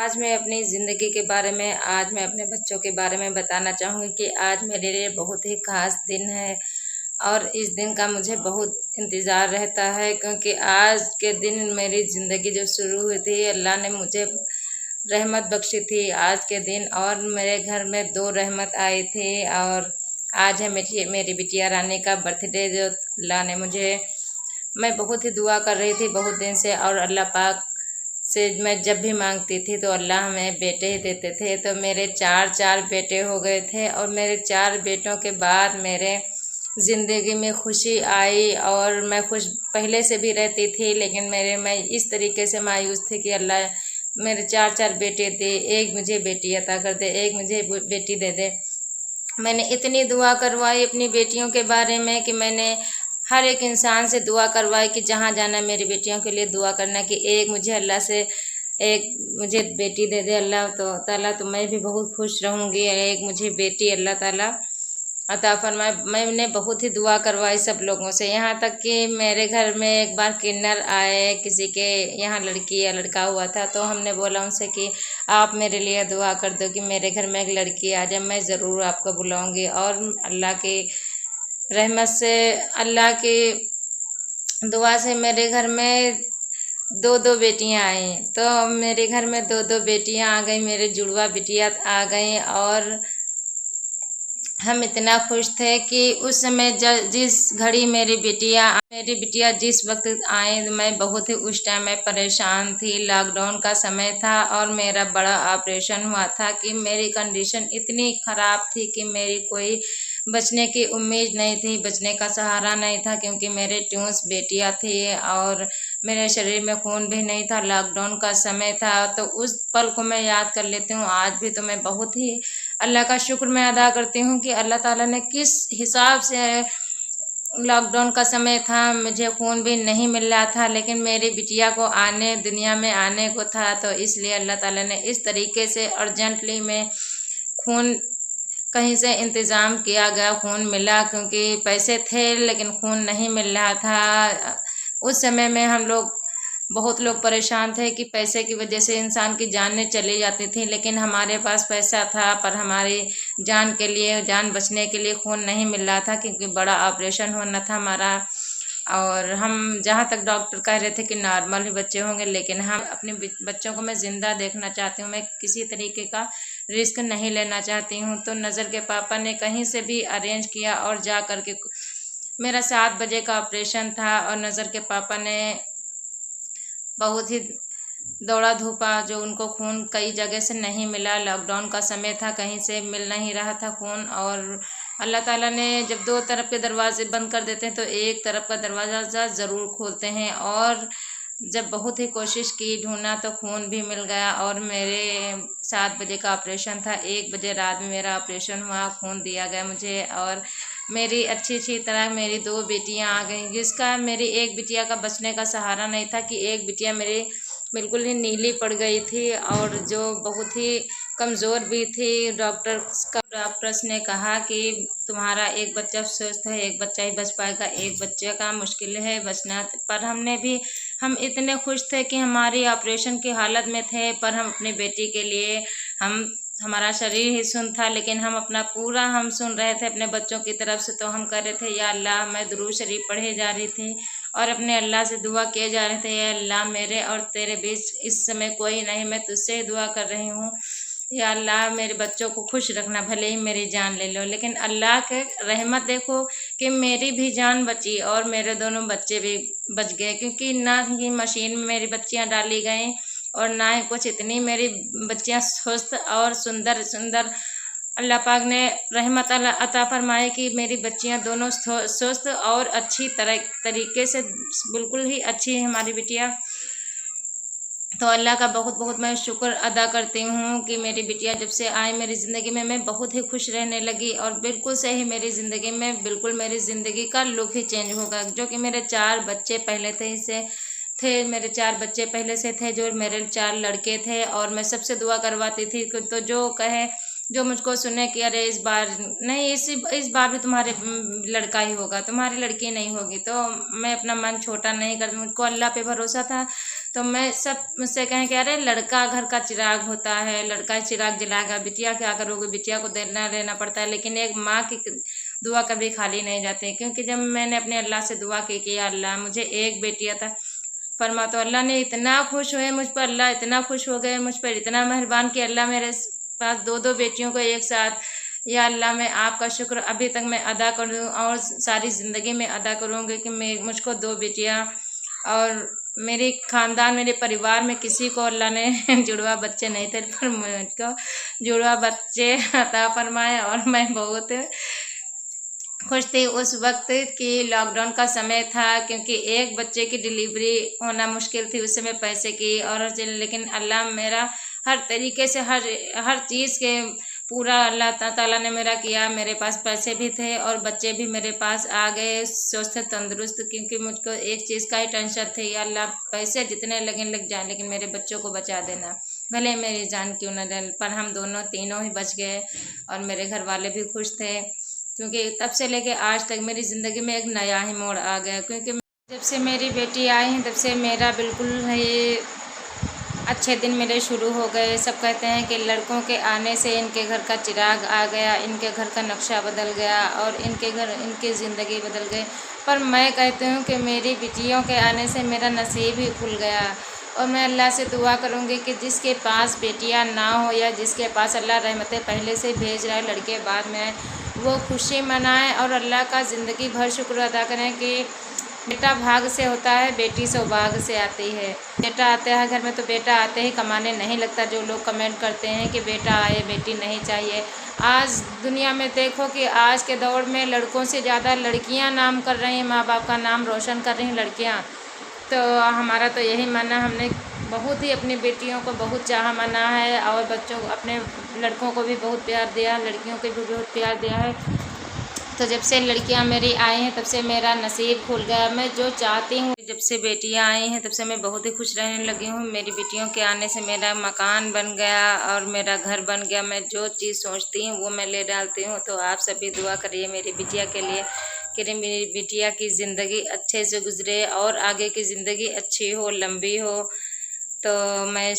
आज मैं अपनी ज़िंदगी के बारे में, आज मैं अपने बच्चों के बारे में बताना चाहूँगी कि आज मेरे लिए बहुत ही ख़ास दिन है और इस दिन का मुझे बहुत इंतज़ार रहता है, क्योंकि आज के दिन मेरी ज़िंदगी जो शुरू हुई थी, अल्लाह ने मुझे रहमत बख्शी थी आज के दिन। और मेरे घर में 2 रहमत आई थी और आज है मेरी बिटिया रानी का बर्थडे, जो अल्लाह ने मुझे, मैं बहुत ही दुआ कर रही थी बहुत दिन से, और अल्लाह पाक से मैं जब भी मांगती थी तो अल्लाह हमें बेटे ही देते थे। तो मेरे 4 बेटे हो गए थे और मेरे 4 बेटों के बाद मेरे ज़िंदगी में खुशी आई। और मैं खुश पहले से भी रहती थी, लेकिन मैं इस तरीके से मायूस थी कि अल्लाह मेरे 4 बेटे दे, एक मुझे बेटी अता कर दे, एक मुझे बेटी दे दे। मैंने इतनी दुआ करवाई अपनी बेटियों के बारे में कि मैंने हर एक इंसान से दुआ करवाई कि जहाँ जाना मेरी बेटियों के लिए दुआ करना कि एक मुझे अल्लाह से एक मुझे बेटी दे दे अल्लाह तो ताला, तो मैं भी बहुत खुश रहूँगी। एक मुझे बेटी अल्लाह ताला अता फरमाए। मैंने बहुत ही दुआ करवाई सब लोगों से, यहाँ तक कि मेरे घर में एक बार किन्नर आए, किसी के यहाँ लड़की या लड़का हुआ था, तो हमने बोला उनसे कि आप मेरे लिए दुआ कर दो कि मेरे घर में एक लड़की आ जाए, मैं ज़रूर आपको बुलाऊंगी। और अल्लाह की रहमत से, अल्लाह की दुआ से मेरे घर में 2 बेटियां आई। तो मेरे घर में 2 बेटियां आ गई, मेरे जुड़वा बिटिया आ गई। और हम इतना खुश थे कि उस समय जिस घड़ी मेरी बिटिया जिस वक्त आई, मैं बहुत ही उस टाइम मैं परेशान थी। लॉकडाउन का समय था और मेरा बड़ा ऑपरेशन हुआ था कि मेरी कंडीशन इतनी ख़राब थी कि मेरी कोई बचने की उम्मीद नहीं थी, बचने का सहारा नहीं था, क्योंकि मेरे ट्यून्स बेटियां थी और मेरे शरीर में खून भी नहीं था। लॉकडाउन का समय था, तो उस पल को मैं याद कर लेती हूँ आज भी। तो मैं बहुत ही अल्लाह का शुक्र मैं अदा करती हूँ कि अल्लाह ताला ने किस हिसाब से, लॉकडाउन का समय था, मुझे खून भी नहीं मिल रहा था, लेकिन मेरी बिटिया को दुनिया में आने को था, तो इसलिए अल्लाह ताला ने इस तरीके से अर्जेंटली में खून कहीं से इंतज़ाम किया गया, खून मिला, क्योंकि पैसे थे लेकिन खून नहीं मिल रहा था। उस समय में हम लोग बहुत लोग परेशान थे कि पैसे की वजह से इंसान की जानें चली जाती थी, लेकिन हमारे पास पैसा था पर हमारी जान के लिए, जान बचने के लिए खून नहीं मिल रहा था, क्योंकि बड़ा ऑपरेशन होना था हमारा। और हम जहाँ तक डॉक्टर कह रहे थे कि नॉर्मल ही बच्चे होंगे, लेकिन हम अपने बच्चों को मैं ज़िंदा देखना चाहती हूँ, मैं किसी तरीके का रिस्क नहीं लेना चाहती हूँ। तो नज़र के पापा ने कहीं से भी अरेंज किया और जा कर के, मेरा 7 बजे का ऑपरेशन था और नज़र के पापा ने बहुत ही दौड़ा धूपा, जो उनको खून कई जगह से नहीं मिला, लॉकडाउन का समय था, कहीं से मिल नहीं रहा था खून। और अल्लाह ताला ने जब 2 तरफ के दरवाजे बंद कर देते हैं तो एक तरफ का दरवाज़ा ज़रूर खोलते हैं। और जब बहुत ही कोशिश की, ढूंढा, तो खून भी मिल गया। और मेरे 7 बजे का ऑपरेशन था, 1 बजे रात में मेरा ऑपरेशन हुआ, खून दिया गया मुझे। और मेरी अच्छी तरह मेरी 2 बेटियां आ गईं, जिसका मेरी एक बिटिया का बचने का सहारा नहीं था कि एक बिटिया मेरी बिल्कुल ही नीली पड़ गई थी और जो बहुत ही कमज़ोर भी थी। डॉक्टर्स ने कहा कि तुम्हारा एक बच्चा स्वस्थ है, एक बच्चा ही बच पाएगा, एक बच्चे का मुश्किल है बचना। पर हम इतने खुश थे कि हमारी ऑपरेशन की हालत में थे, पर हम अपनी बेटी के लिए, हमारा शरीर ही सुन था, लेकिन हम अपना पूरा हम सुन रहे थे अपने बच्चों की तरफ से। तो हम कर रहे थे, या अल्लाह, मैं दुरूद शरीफ पढ़े जा रही थी और अपने अल्लाह से दुआ किए जा रहे थे, या अल्लाह, मेरे और तेरे बीच इस समय कोई नहीं, मैं तुझसे ही दुआ कर रही हूँ, या अल्लाह, मेरे बच्चों को खुश रखना, भले ही मेरी जान ले लो। लेकिन अल्लाह के रहमत देखो कि मेरी भी जान बची और मेरे दोनों बच्चे भी बच गए, क्योंकि ना ही मशीन में मेरी बच्चियाँ डाली गईं और ना ही कुछ, इतनी मेरी बच्चियाँ स्वस्थ और सुंदर अल्लाह पाक ने रहमत अता फरमाए कि मेरी बच्चियां दोनों स्वस्थ और अच्छी तरीके से, बिल्कुल ही अच्छी है हमारी बिटिया। तो अल्लाह का बहुत बहुत मैं शुक्र अदा करती हूँ कि मेरी बिटिया जब से आई मेरी ज़िंदगी में, मैं बहुत ही खुश रहने लगी। और बिल्कुल से ही मेरी ज़िंदगी में, बिल्कुल मेरी ज़िंदगी का लुक ही चेंज होगा। जो कि मेरे 4 बच्चे पहले मेरे 4 बच्चे पहले से थे, जो मेरे 4 लड़के थे, और मैं सबसे दुआ करवाती थी। तो जो कहे जो मुझको सुने कि अरे इस बार नहीं, इस बार भी तुम्हारे लड़का ही होगा, तुम्हारी लड़की नहीं होगी। तो मैं अपना मन छोटा नहीं करती, मुझको अल्लाह पे भरोसा था। तो मैं सब मुझसे कहें कि अरे लड़का घर का चिराग होता है, लड़का चिराग जलाएगा, बिटिया क्या करोगे, बिटिया को देना लेना पड़ता है। लेकिन एक माँ की दुआ कभी खाली नहीं जाती, क्योंकि जब मैंने अपने अल्लाह से दुआ की कि या अल्लाह मुझे एक बेटिया था फरमा, तो अल्लाह ने इतना खुश हुए मुझ पर, अल्लाह इतना खुश हो गए मुझ पर, इतना मेहरबान कि अल्लाह मेरे पास दो दो बेटियों को एक साथ, या अल्लाह मैं आपका शुक्र अभी तक मैं अदा करूँ और सारी ज़िंदगी में अदा करूँगी कि मैं मुझको दो बेटियाँ और मेरे खानदान मेरे परिवार में किसी को अल्लाह ने जुड़वा बच्चे नहीं थे, पर मुझको जुड़वा बच्चे अता फरमाए। और मैं बहुत खुश थी उस वक्त कि लॉकडाउन का समय था, क्योंकि एक बच्चे की डिलीवरी होना मुश्किल थी उस समय पैसे की, और लेकिन अल्लाह मेरा हर तरीके से हर चीज़ के पूरा अल्लाह ताला ने मेरा किया। मेरे पास पैसे भी थे और बच्चे भी मेरे पास आ गए स्वस्थ तंदुरुस्त, क्योंकि मुझको एक चीज़ का ही टेंशन थी, या अल्लाह पैसे जितने लग जाए लेकिन मेरे बच्चों को बचा देना, भले मेरी जान क्यों न जाए। पर हम दोनों तीनों ही बच गए और मेरे घर वाले भी खुश थे, क्योंकि तब से लेके आज तक मेरी ज़िंदगी में एक नया ही मोड़ आ गया। क्योंकि जब से मेरी बेटी आई है तब से मेरा बिल्कुल ये अच्छे दिन मेरे शुरू हो गए। सब कहते हैं कि लड़कों के आने से इनके घर का चिराग आ गया, इनके घर का नक्शा बदल गया और इनकी ज़िंदगी बदल गई। पर मैं कहती हूँ कि मेरी बिटियों के आने से मेरा नसीब ही खुल गया। और मैं अल्लाह से दुआ करूँगी कि जिसके पास बेटियाँ ना हो, या जिसके पास अल्लाह रहमतें पहले से भेज रहा है लड़के बाद में, वो खुशी मनाएं और अल्लाह का ज़िंदगी भर शुक्र अदा करें कि बेटा भाग से होता है, बेटी सौभाग्य से आती है। बेटा आता है घर में तो बेटा आते ही कमाने नहीं लगता। जो लोग कमेंट करते हैं कि बेटा आए बेटी नहीं चाहिए, आज दुनिया में देखो कि आज के दौर में लड़कों से ज़्यादा लड़कियां नाम कर रही हैं, माँ बाप का नाम रोशन कर रही हैं लड़कियां। तो हमारा तो यही मानना, हमने बहुत ही अपनी बेटियों को बहुत चाहा माना है और बच्चों को अपने लड़कों को भी बहुत प्यार दिया, लड़कियों को भी बहुत प्यार दिया है। तो जब से लड़कियां मेरी आई हैं तब से मेरा नसीब खुल गया। मैं जो चाहती हूँ, जब से बेटियां आई हैं तब से मैं बहुत ही खुश रहने लगी हूँ। मेरी बेटियों के आने से मेरा मकान बन गया और मेरा घर बन गया। मैं जो चीज़ सोचती हूँ वो मैं ले डालती हूँ। तो आप सभी दुआ करिए मेरी बिटिया के लिए कि मेरी बिटिया की ज़िंदगी अच्छे से गुजरे और आगे की ज़िंदगी अच्छी हो, लंबी हो। तो मैं